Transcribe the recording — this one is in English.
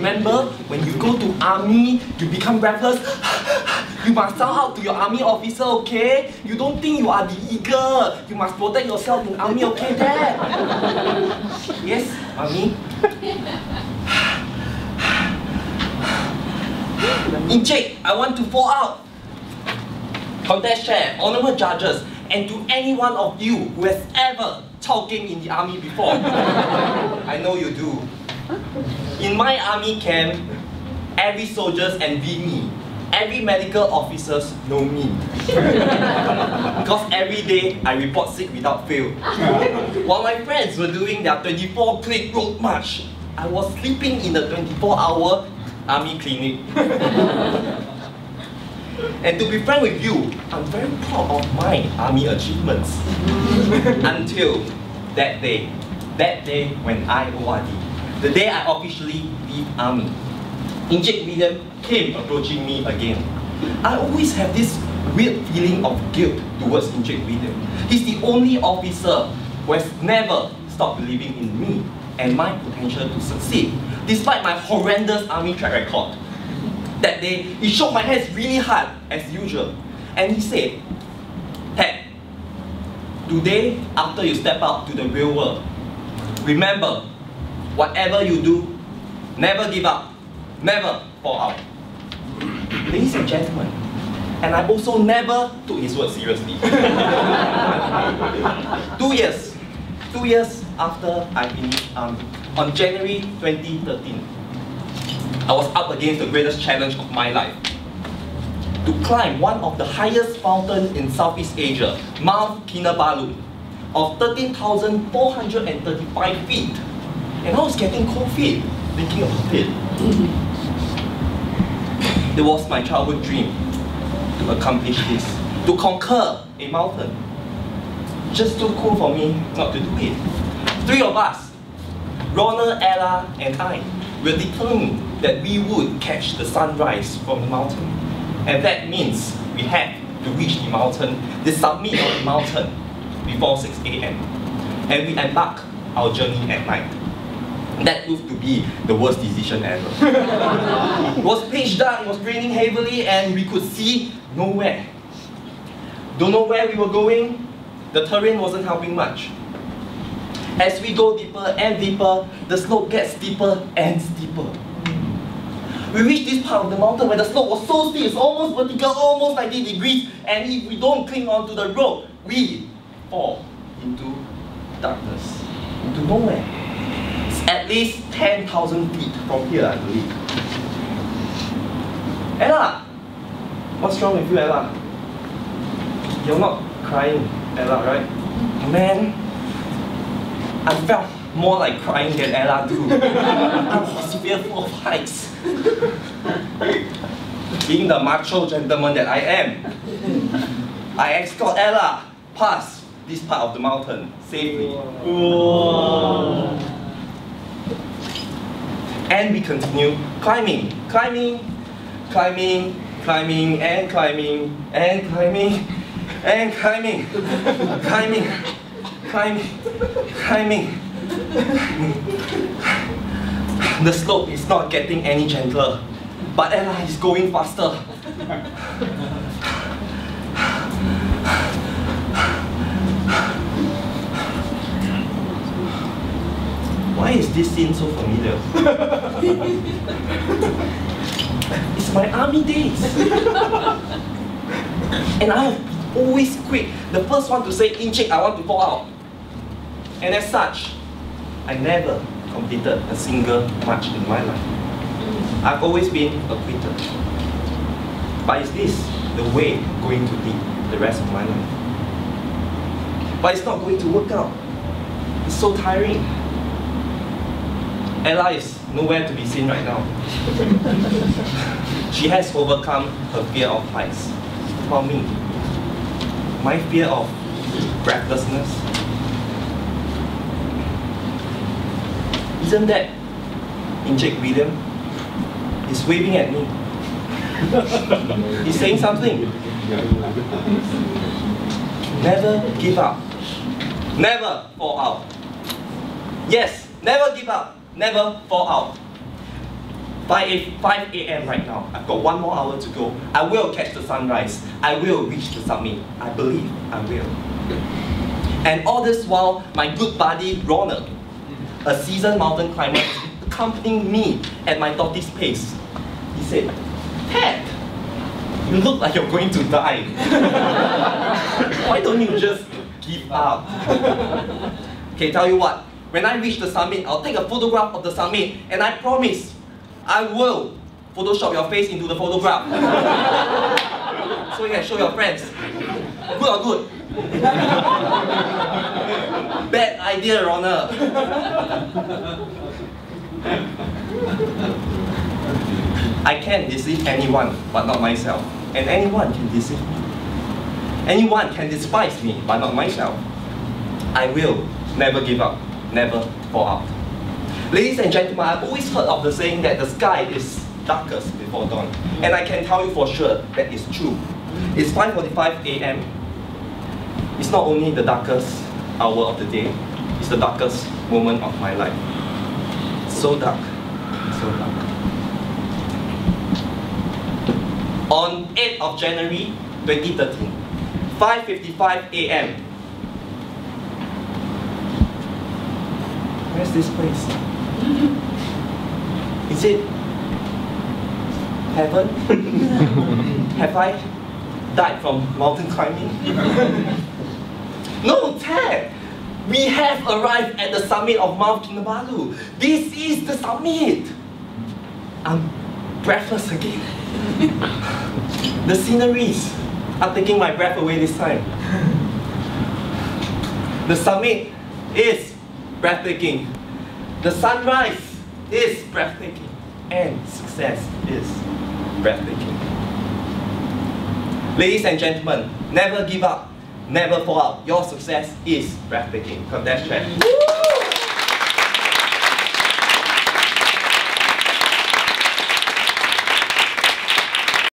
Remember, when you go to army, you become breathless. You must sound out to your army officer, okay? You don't think you are the eagle. You must protect yourself in army, okay, Dad? Yes, army. Encik, I want to fall out. Contest chair, honorable judges, and to any one of you who has ever talking in the army before. I know you do. In my army camp, every soldiers envy me. Every medical officers know me. Because every day I report sick without fail. While my friends were doing their 24-click road march, I was sleeping in the 24-hour army clinic. And to be frank with you, I'm very proud of my army achievements. Until that day when I ORD, the day I officially leave army. Encik William came approaching me again. I always have this weird feeling of guilt towards Encik William. He's the only officer who has never stopped believing in me and my potential to succeed, despite my horrendous army track record. That day, he shook my hands really hard, as usual, and he said, "Ted, today, after you step out to the real world, remember, whatever you do, never give up, never fall out." Ladies and gentlemen, and I also never took his word seriously. 2 years after I finished army, on January 2013, I was up against the greatest challenge of my life. To climb one of the highest mountains in Southeast Asia, Mount Kinabalu, of 13,435 feet. And I was getting cold feet, thinking about it. It was my childhood dream to accomplish this, to conquer a mountain. Just too cool for me not to do it. 3 of us, Ronald, Ella, and I, were determined that we would catch the sunrise from the mountain. And that means we had to reach the mountain, the summit of the mountain, before 6 AM. And we embarked our journey at night. That proved to be the worst decision ever. It was pitch dark, it was raining heavily, and we could see nowhere. Don't know where we were going. The terrain wasn't helping much. As we go deeper and deeper, the slope gets steeper and steeper. We reached this part of the mountain where the slope was so steep, it's almost vertical, almost 90 degrees, and if we don't cling onto the rope, we fall into darkness, into nowhere. It's at least 10,000 feet from here, I believe. Ella! What's wrong with you, Ella? You're not crying, Ella, right? Man, I felt more like crying than Ella too. I was fearful of heights. Being the macho gentleman that I am, I escort Ella past this part of the mountain safely. Whoa. And we continue climbing, climbing, climbing, climbing, and climbing, and climbing, and climbing, climbing, climbing, climbing. The slope is not getting any gentler, but Ella is going faster. Why is this scene so familiar? It's my army days. And I have always quick, the first one to say, "Encik, I want to fall out." And as such, I never completed a single march in my life. I've always been a quitter. But is this the way going to be the rest of my life? But it's not going to work out. It's so tiring. Ella is nowhere to be seen right now. She has overcome her fear of heights. For me, my fear of breathlessness, isn't that Encik William? He's waving at me. He's saying something. Never give up. Never fall out. Yes, never give up. Never fall out. 5 a.m. right now. I've got 1 more hour to go. I will catch the sunrise. I will reach the summit. I believe I will. And all this while, my good buddy Ronald, a seasoned mountain climber, is accompanying me at my tortoise pace. He said, "Ted, you look like you're going to die. Why don't you just give up?" Okay, tell you what, when I reach the summit, I'll take a photograph of the summit, and I promise, I will Photoshop your face into the photograph. So you can show your friends. Good or good? Bad idea, Ronald. I can deceive anyone, but not myself. And anyone can deceive me. Anyone can despise me, but not myself. I will never give up, never fall out. Ladies and gentlemen, I've always heard of the saying that the sky is darkest before dawn. And I can tell you for sure that is true. It's 5:45 a.m. It's not only the darkest hour of the day, it's the darkest moment of my life. So dark, so dark. On 8th of January 2013, 5:55 a.m. Where's this place? Is it heaven? Have I died from mountain climbing? No, Ted! We have arrived at the summit of Mount Kinabalu. This is the summit! I'm breathless again. The sceneries are taking my breath away this time. The summit is breathtaking. The sunrise is breathtaking. And success is breathtaking. Ladies and gentlemen, never give up, never fall out. Your success is breathtaking. Come, that's